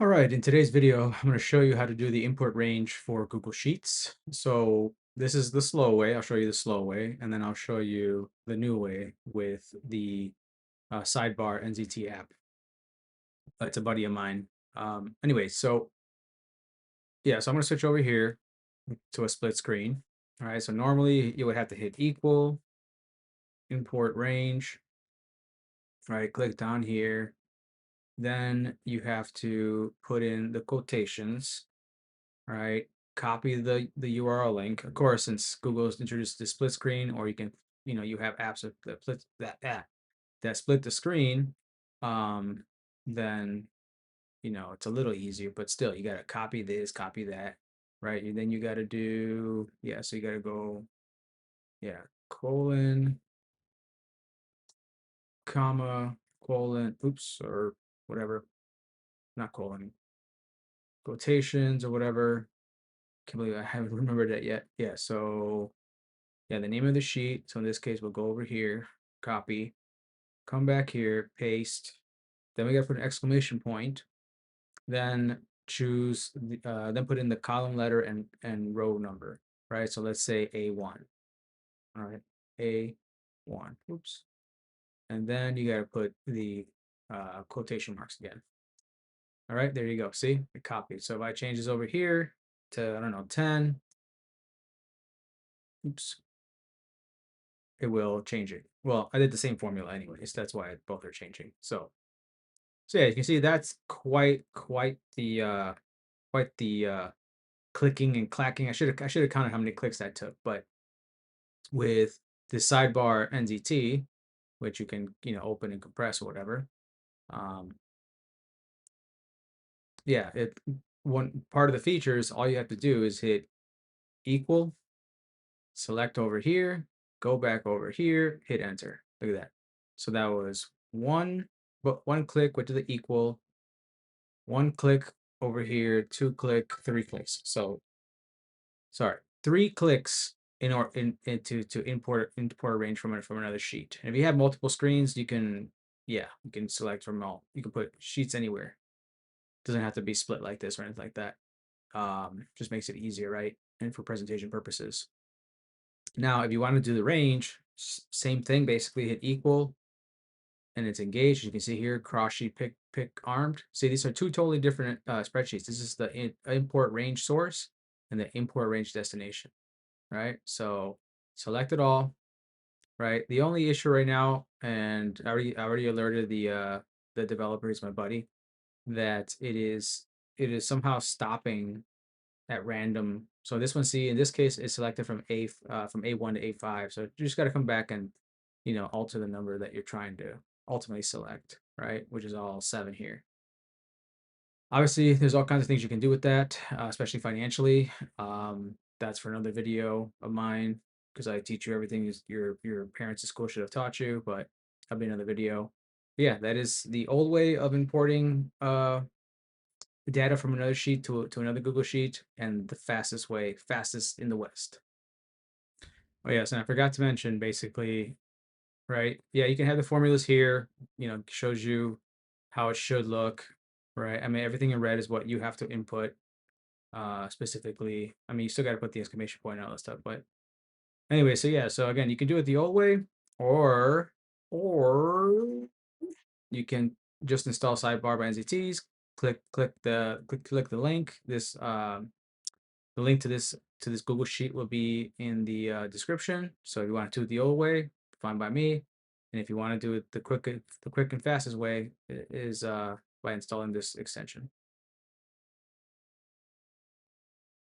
All right, in today's video, I'm going to show you how to do the import range for Google Sheets. So this is the slow way. I'll show you the slow way, and then I'll show you the new way with the sidebar NZT app. That's a buddy of mine. Anyway, so yeah, so I'm going to switch over here to a split screen. All right, so normally you would have to hit equal, import range, right? Click down here. Then you have to put in the quotations. Right? Copy the URL link. Of course, since Google's introduced the split screen, or you have apps that split the screen, um, then it's a little easier, but still you gotta copy this, copy that, right? And then you gotta do, yeah, so you gotta go, yeah, colon, comma, colon, oops, or whatever, not colon, quotations or whatever. Can't believe I haven't remembered that yet. Yeah, so yeah, the name of the sheet. So in this case, we'll go over here, copy, come back here, paste. Then we got to put an exclamation point. Then then put in the column letter and row number, right? So let's say A1. All right, A1. Oops. And then you got to put the quotation marks again. All right, there you go. See, it copied. So if I change this over here to, I don't know, 10, oops, it will change it. Well, I did the same formula anyways. That's why both are changing. So yeah, you can see that's quite the clicking and clacking. I should have counted how many clicks that took, but with the sidebar NZT, which you can open and compress or whatever, um, yeah, it one part of the features, all you have to do is hit equal, select over here, go back over here, hit enter. Look at that. So that was one click went to the equal, one click over here, two click, three clicks. So sorry, three clicks in or to import a range from another sheet. And if you have multiple screens, you can select from all. You can put sheets anywhere. Doesn't have to be split like this or anything like that. Just makes it easier, right? And for presentation purposes. Now, if you want to do the range, same thing. Basically, hit equal, and it's engaged. You can see here, cross sheet pick armed. See, these are two totally different spreadsheets. This is the import range source and the import range destination, right? So select it all, right? The only issue right now, and I already alerted the developer, he's my buddy, that it is somehow stopping at random. So this one, see, in this case, is selected from A1 to A5. So you just got to come back and alter the number that you're trying to ultimately select, right? Which is all 7 here. Obviously, there's all kinds of things you can do with that, especially financially. That's for another video of mine because I teach you everything your parents at school should have taught you, but that'll be another video. But yeah, that is the old way of importing data from another sheet to another Google sheet, and the fastest way, fastest in the West. Oh yes, and I forgot to mention basically, right? Yeah, you can have the formulas here, shows you how it should look, right? I mean, everything in red is what you have to input specifically. I mean, you still got to put the exclamation point and all that stuff, but anyway, so yeah, so again, you can do it the old way, or you can just install sidebar by NZTs, click the link. The link to this Google Sheet will be in the description. So if you want to do it the old way, fine by me. And if you want to do it the quick and fastest way is by installing this extension.